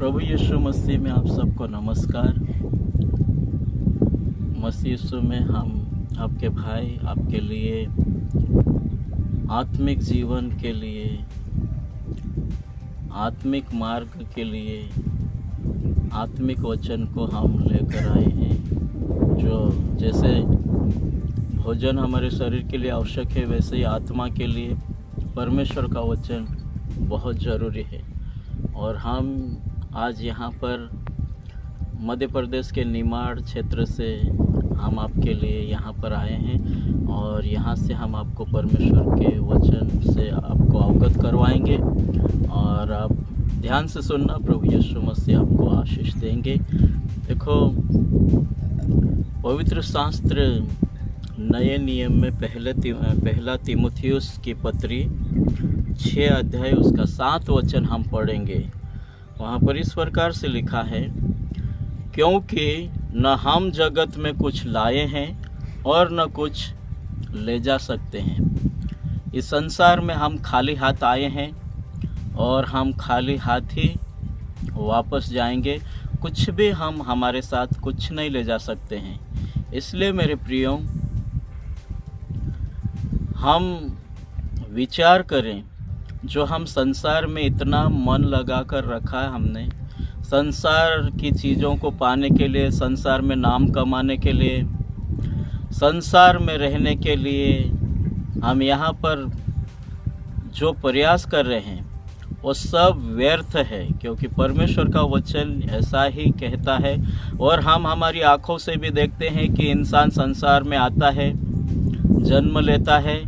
प्रभु यीशु मसीह में आप सबको नमस्कार। मसीह यीशु में हम आपके भाई आपके लिए आत्मिक जीवन के लिए, आत्मिक मार्ग के लिए आत्मिक वचन को हम लेकर आए हैं। जो जैसे भोजन हमारे शरीर के लिए आवश्यक है, वैसे ही आत्मा के लिए परमेश्वर का वचन बहुत ज़रूरी है। और हम आज यहाँ पर मध्य प्रदेश के निमाड़ क्षेत्र से हम आपके लिए यहाँ पर आए हैं और यहाँ से हम आपको परमेश्वर के वचन से आपको अवगत करवाएंगे और आप ध्यान से सुनना। प्रभु यीशु मसीह आपको आशीष देंगे। देखो, पवित्र शास्त्र नए नियम में पहला तीमुथियुस की पत्री 6 अध्याय उसका 7 वचन हम पढ़ेंगे। वहाँ पर इस प्रकार से लिखा है, क्योंकि न हम जगत में कुछ लाए हैं और न कुछ ले जा सकते हैं। इस संसार में हम खाली हाथ आए हैं और हम खाली हाथ ही वापस जाएंगे। कुछ भी हम हमारे साथ कुछ नहीं ले जा सकते हैं। इसलिए मेरे प्रियो, हम विचार करें, जो हम संसार में इतना मन लगा कर रखा है हमने, संसार की चीज़ों को पाने के लिए, संसार में नाम कमाने के लिए, संसार में रहने के लिए हम यहाँ पर जो प्रयास कर रहे हैं वो सब व्यर्थ है, क्योंकि परमेश्वर का वचन ऐसा ही कहता है। और हम हमारी आँखों से भी देखते हैं कि इंसान संसार में आता है, जन्म लेता है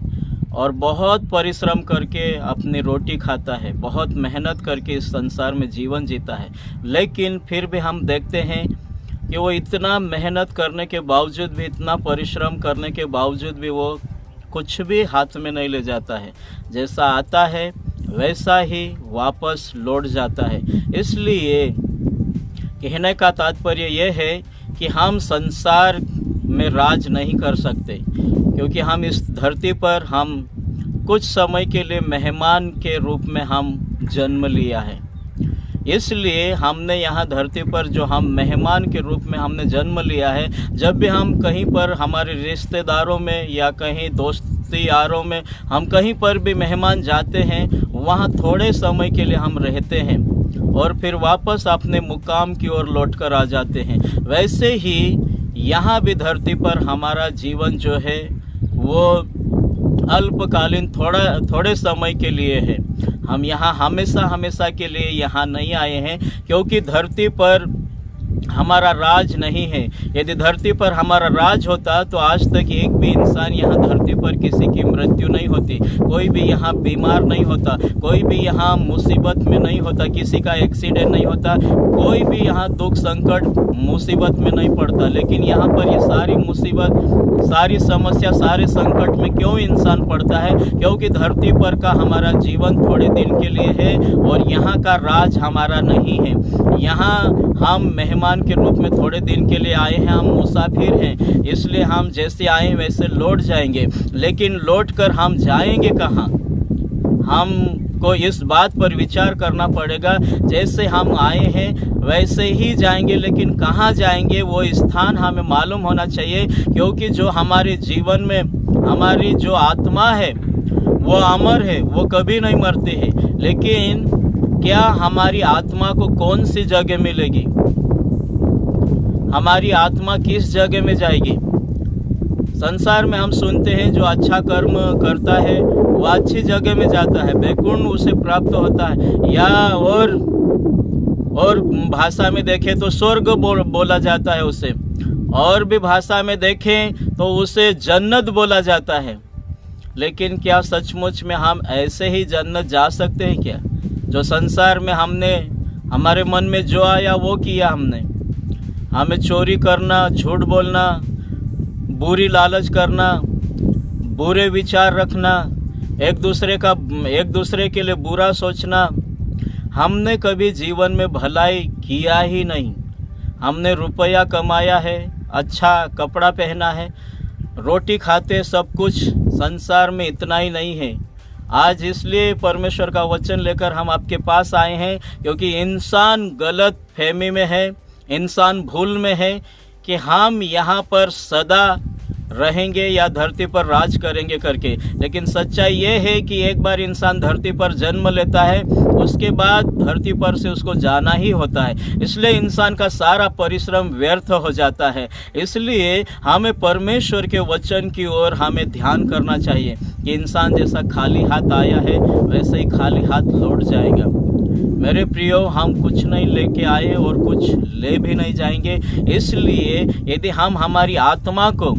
और बहुत परिश्रम करके अपनी रोटी खाता है, बहुत मेहनत करके इस संसार में जीवन जीता है। लेकिन फिर भी हम देखते हैं कि वो इतना मेहनत करने के बावजूद भी, इतना परिश्रम करने के बावजूद भी वो कुछ भी हाथ में नहीं ले जाता है। जैसा आता है वैसा ही वापस लौट जाता है। इसलिए कहने का तात्पर्य यह है कि हम संसार में राज नहीं कर सकते, क्योंकि हम इस धरती पर हम कुछ समय के लिए मेहमान के रूप में हम जन्म लिया है। इसलिए हमने यहाँ धरती पर जो हम मेहमान के रूप में हमने जन्म लिया है, जब भी हम कहीं पर हमारे रिश्तेदारों में या कहीं दोस्ती यारों में हम कहीं पर भी मेहमान जाते हैं, वहाँ थोड़े समय के लिए हम रहते हैं और फिर वापस अपने मुकाम की ओर लौट कर आ जाते हैं। वैसे ही यहाँ भी धरती पर हमारा जीवन जो है वो अल्पकालीन थोड़े समय के लिए है। हम यहाँ हमेशा के लिए यहाँ नहीं आए हैं, क्योंकि धरती पर हमारा राज नहीं है। यदि धरती पर हमारा राज होता तो आज तक एक भी इंसान यहाँ धरती पर किसी की मृत्यु नहीं होती, कोई भी यहाँ बीमार नहीं होता, कोई भी यहाँ मुसीबत में नहीं होता, किसी का एक्सीडेंट नहीं होता, कोई भी यहाँ दुख संकट मुसीबत में नहीं पड़ता। लेकिन यहाँ पर ये सारी मुसीबत, सारी समस्या, सारे संकट में क्यों इंसान पड़ता है? क्योंकि धरती पर का हमारा जीवन थोड़े दिन के लिए है और यहाँ का राज हमारा नहीं है। यहाँ हम मेहमान के रूप में थोड़े दिन के लिए आए हैं, हम मुसाफिर हैं। इसलिए हम जैसे आए वैसे लौट जाएंगे। लेकिन लौट कर हम जाएंगे कहाँ? हमको इस बात पर विचार करना पड़ेगा। जैसे हम आए हैं वैसे ही जाएंगे, लेकिन कहाँ जाएंगे वो स्थान हमें मालूम होना चाहिए। क्योंकि जो हमारे जीवन में हमारी जो आत्मा है वो अमर है, वो कभी नहीं मरती है। लेकिन क्या हमारी आत्मा को कौन सी जगह मिलेगी? हमारी आत्मा किस जगह में जाएगी? संसार में हम सुनते हैं जो अच्छा कर्म करता है वो अच्छी जगह में जाता है, वैकुंठ उसे प्राप्त होता है, या और भाषा में देखें तो स्वर्ग बोला जाता है उसे, और भी भाषा में देखें तो उसे जन्नत बोला जाता है। लेकिन क्या सचमुच में हम ऐसे ही जन्नत जा सकते हैं क्या? जो संसार में हमने, हमारे मन में जो आया वो किया हमने, हमें चोरी करना, झूठ बोलना, बुरी लालच करना, बुरे विचार रखना, एक दूसरे के लिए बुरा सोचना, हमने कभी जीवन में भलाई किया ही नहीं। हमने रुपया कमाया है, अच्छा कपड़ा पहना है, रोटी खाते, सब कुछ संसार में इतना ही नहीं है। आज इसलिए परमेश्वर का वचन लेकर हम आपके पास आए हैं, क्योंकि इंसान गलत फहमी में है, इंसान भूल में है कि हम यहाँ पर सदा रहेंगे या धरती पर राज करेंगे करके। लेकिन सच्चाई ये है कि एक बार इंसान धरती पर जन्म लेता है, उसके बाद धरती पर से उसको जाना ही होता है। इसलिए इंसान का सारा परिश्रम व्यर्थ हो जाता है। इसलिए हमें परमेश्वर के वचन की ओर हमें ध्यान करना चाहिए कि इंसान जैसा खाली हाथ आया है वैसे ही खाली हाथ लौट जाएगा। मेरे प्रियो, हम कुछ नहीं लेके आए और कुछ ले भी नहीं जाएंगे। इसलिए यदि हम हमारी आत्मा को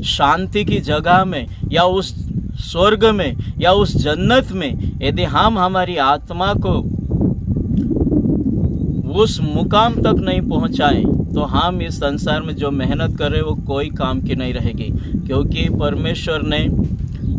शांति की जगह में या उस स्वर्ग में या उस जन्नत में यदि हम हमारी आत्मा को उस मुकाम तक नहीं पहुंचाएं, तो हम इस संसार में जो मेहनत कर रहे वो कोई काम की नहीं रहेगी। क्योंकि परमेश्वर ने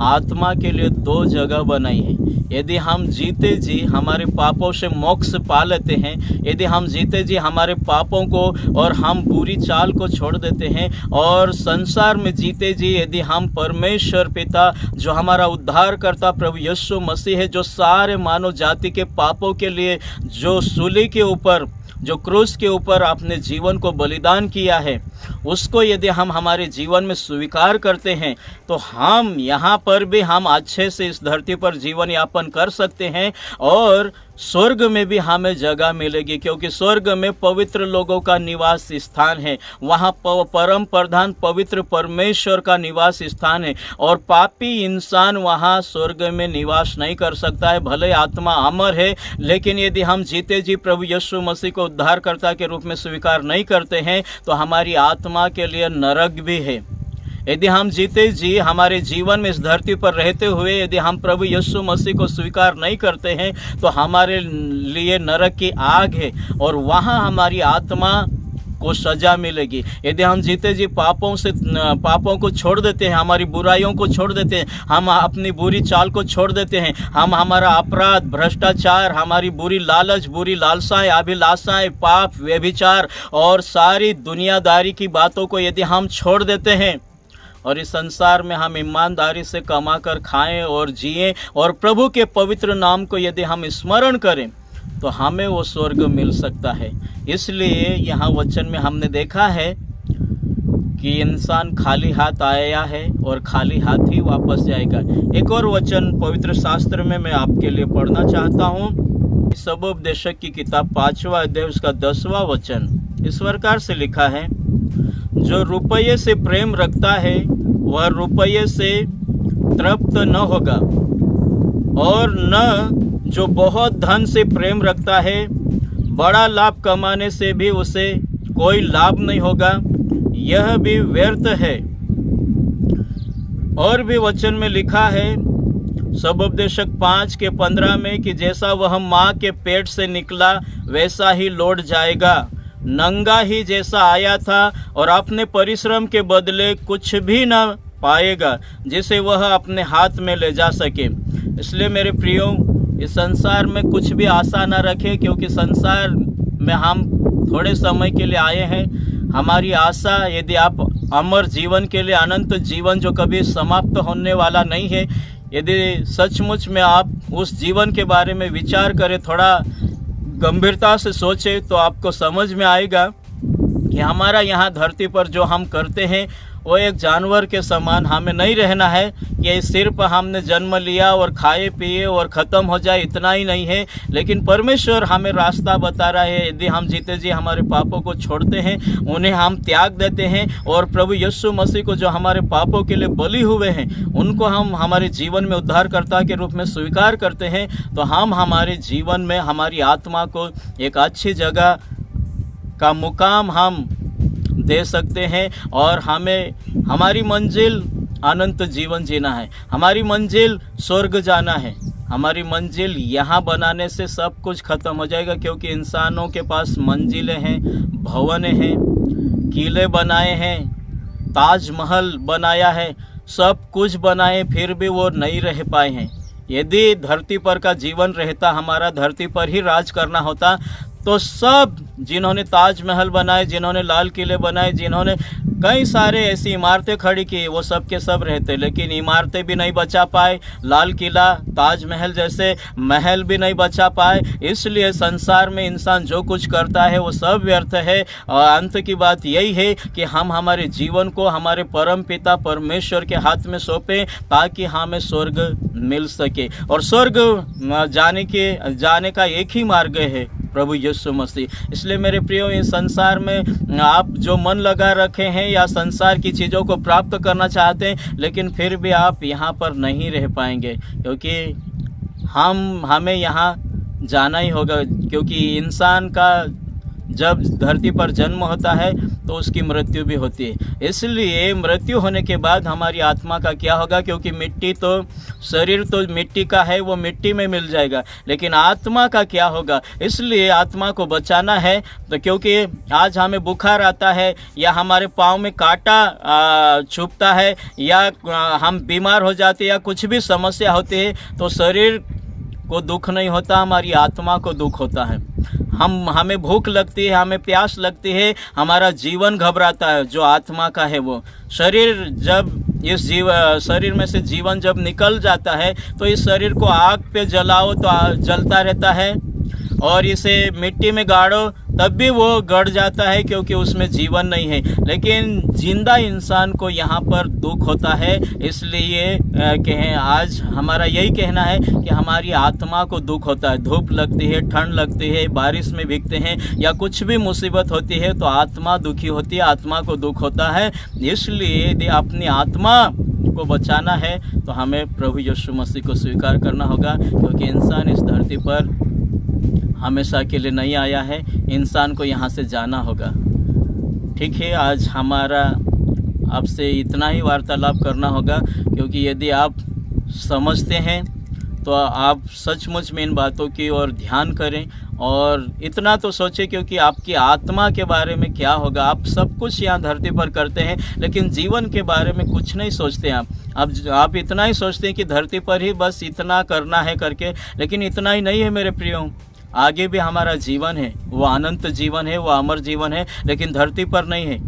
आत्मा के लिए 2 जगह बनाई है। यदि हम जीते जी हमारे पापों से मोक्ष पा लेते हैं, यदि हम जीते जी हमारे पापों को और हम बुरी चाल को छोड़ देते हैं, और संसार में जीते जी यदि हम परमेश्वर पिता जो हमारा उद्धार करता प्रभु यीशु मसीह है, जो सारे मानव जाति के पापों के लिए जो सूली के ऊपर, जो क्रूस के ऊपर अपने जीवन को बलिदान किया है, उसको यदि हम हमारे जीवन में स्वीकार करते हैं, तो हम यहाँ पर भी हम अच्छे से इस धरती पर जीवन यापन कर सकते हैं और स्वर्ग में भी हमें जगह मिलेगी। क्योंकि स्वर्ग में पवित्र लोगों का निवास स्थान है, वहाँ परम प्रधान पवित्र परमेश्वर का निवास स्थान है, और पापी इंसान वहाँ स्वर्ग में निवास नहीं कर सकता है। भले आत्मा अमर है, लेकिन यदि हम जीते जी प्रभु यीशु मसीह को उद्धारकर्ता के रूप में स्वीकार नहीं करते हैं, तो हमारी आत्मा के लिए नरक भी है। यदि हम जीते जी हमारे जीवन में इस धरती पर रहते हुए यदि हम प्रभु यीशु मसीह को स्वीकार नहीं करते हैं, तो हमारे लिए नरक की आग है और वहाँ हमारी आत्मा को सजा मिलेगी। यदि हम जीते जी पापों को छोड़ देते हैं, हमारी बुराइयों को छोड़ देते हैं, हम अपनी बुरी चाल को छोड़ देते हैं, हम हमारा अपराध, भ्रष्टाचार, हमारी बुरी लालच, बुरी लालसाएं, अभिलाषाएं, पाप, व्यभिचार और सारी दुनियादारी की बातों को यदि हम छोड़ देते हैं और इस संसार में हम ईमानदारी से कमा कर खाएं और जिएं और प्रभु के पवित्र नाम को यदि हम स्मरण करें, तो हमें वो स्वर्ग मिल सकता है। इसलिए यहाँ वचन में हमने देखा है कि इंसान खाली हाथ आया है और खाली हाथ ही वापस जाएगा। एक और वचन पवित्र शास्त्र में मैं आपके लिए पढ़ना चाहता हूँ। सबोपदेशक की किताब 5वां अध्याय उसका 10वां वचन इस प्रकार से लिखा है, जो रुपये से प्रेम रखता है वह रुपये से तृप्त न होगा, और न जो बहुत धन से प्रेम रखता है, बड़ा लाभ कमाने से भी उसे कोई लाभ नहीं होगा, यह भी व्यर्थ है। और भी वचन में लिखा है सबोपदेशक 5:15 में कि जैसा वह माँ के पेट से निकला वैसा ही लौट जाएगा, नंगा ही जैसा आया था और अपने परिश्रम के बदले कुछ भी न पाएगा जिसे वह अपने हाथ में ले जा सके। इसलिए मेरे प्रियो, इस संसार में कुछ भी आशा न रखें, क्योंकि संसार में हम थोड़े समय के लिए आए हैं। हमारी आशा, यदि आप अमर जीवन के लिए, अनंत जीवन जो कभी समाप्त होने वाला नहीं है, यदि सचमुच में आप उस जीवन के बारे में विचार करें, थोड़ा गंभीरता से सोचें, तो आपको समझ में आएगा कि हमारा यहाँ धरती पर जो हम करते हैं वो एक जानवर के समान हमें नहीं रहना है कि सिर्फ हमने जन्म लिया और खाए पिए और ख़त्म हो जाए, इतना ही नहीं है। लेकिन परमेश्वर हमें रास्ता बता रहा है। यदि हम जीते जी हमारे पापों को छोड़ते हैं, उन्हें हम त्याग देते हैं और प्रभु यीशु मसीह को जो हमारे पापों के लिए बलि हुए हैं उनको हम हमारे जीवन में उद्धारकर्ता के रूप में स्वीकार करते हैं, तो हम हमारे जीवन में हमारी आत्मा को एक अच्छी जगह का मुकाम हम दे सकते हैं और हमें हमारी मंजिल अनंत जीवन जीना है, हमारी मंजिल स्वर्ग जाना है। हमारी मंजिल यहाँ बनाने से सब कुछ खत्म हो जाएगा, क्योंकि इंसानों के पास मंजिलें हैं, भवनें हैं, किले बनाए हैं, ताजमहल बनाया है, सब कुछ बनाए, फिर भी वो नहीं रह पाए हैं। यदि धरती पर का जीवन रहता, हमारा धरती पर ही राज करना होता, तो सब जिन्होंने ताजमहल बनाए, जिन्होंने लाल किले बनाए, जिन्होंने कई सारे ऐसी इमारतें खड़ी की, वो सब के सब रहते, लेकिन इमारतें भी नहीं बचा पाए, लाल किला, ताजमहल जैसे महल भी नहीं बचा पाए। इसलिए संसार में इंसान जो कुछ करता है वो सब व्यर्थ है। और अंत की बात यही है कि हम हमारे जीवन को हमारे परम पिता परमेश्वर के हाथ में सौंपें, ताकि हमें स्वर्ग मिल सके। और स्वर्ग जाने का एक ही मार्ग है, प्रभु यीशु मसीह। इसलिए मेरे प्रियो, इस संसार में आप जो मन लगा रखे हैं या संसार की चीज़ों को प्राप्त करना चाहते हैं, लेकिन फिर भी आप यहाँ पर नहीं रह पाएंगे, क्योंकि हमें यहाँ जाना ही होगा। क्योंकि इंसान का जब धरती पर जन्म होता है तो उसकी मृत्यु भी होती है। इसलिए मृत्यु होने के बाद हमारी आत्मा का क्या होगा, क्योंकि शरीर तो मिट्टी का है, वो मिट्टी में मिल जाएगा, लेकिन आत्मा का क्या होगा। इसलिए आत्मा को बचाना है। तो क्योंकि आज हमें बुखार आता है, या हमारे पाँव में कांटा चुभता है, या हम बीमार हो जाते हैं, या कुछ भी समस्या होती है, तो शरीर को दुख नहीं होता, हमारी आत्मा को दुख होता है। हमें भूख लगती है, हमें प्यास लगती है, हमारा जीवन घबराता है। जो आत्मा का है वो शरीर में से जीवन जब निकल जाता है, तो इस शरीर को आग पे जलाओ तो जलता रहता है, और इसे मिट्टी में गाड़ो तब भी वो गड़ जाता है, क्योंकि उसमें जीवन नहीं है। लेकिन जिंदा इंसान को यहाँ पर दुख होता है। इसलिए आज हमारा यही कहना है कि हमारी आत्मा को दुख होता है। धूप लगती है, ठंड लगती है, बारिश में भीगते हैं, या कुछ भी मुसीबत होती है तो आत्मा दुखी होती है, आत्मा को दुख होता है। इसलिए यदि अपनी आत्मा को बचाना है तो हमें प्रभु यीशु मसीह को स्वीकार करना होगा, क्योंकि इंसान इस धरती पर हमेशा के लिए नहीं आया है, इंसान को यहाँ से जाना होगा। ठीक है, आज हमारा आपसे इतना ही वार्तालाप करना होगा, क्योंकि यदि आप समझते हैं तो आप सचमुच में इन बातों की ओर ध्यान करें, और इतना तो सोचें, क्योंकि आपकी आत्मा के बारे में क्या होगा। आप सब कुछ यहाँ धरती पर करते हैं, लेकिन जीवन के बारे में कुछ नहीं सोचते हैं। आप इतना ही सोचते हैं कि धरती पर ही बस इतना करना है करके, लेकिन इतना ही नहीं है मेरे प्रियो। आगे भी हमारा जीवन है, वो अनंत जीवन है, वो अमर जीवन है, लेकिन धरती पर नहीं है,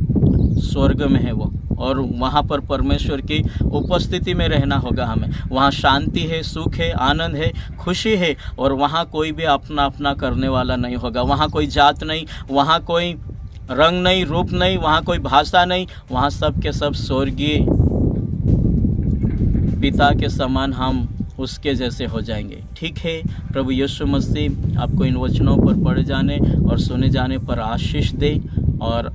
स्वर्ग में है वो। और वहाँ पर परमेश्वर की उपस्थिति में रहना होगा हमें। वहाँ शांति है, सुख है, आनंद है, खुशी है, और वहाँ कोई भी अपना अपना करने वाला नहीं होगा। वहाँ कोई जात नहीं, वहाँ कोई रंग नहीं, रूप नहीं, वहाँ कोई भाषा नहीं, वहाँ सब के सब स्वर्गीय पिता के समान हम उसके जैसे हो जाएंगे। ठीक है, प्रभु यीशु मसीह आपको इन वचनों पर पढ़े जाने और सुने जाने पर आशीष दे, और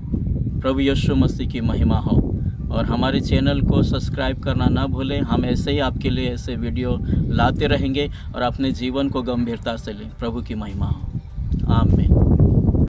प्रभु यीशु मसीह की महिमा हो। और हमारे चैनल को सब्सक्राइब करना ना भूलें। हम ऐसे ही आपके लिए ऐसे वीडियो लाते रहेंगे, और अपने जीवन को गंभीरता से लें। प्रभु की महिमा हो। आमीन।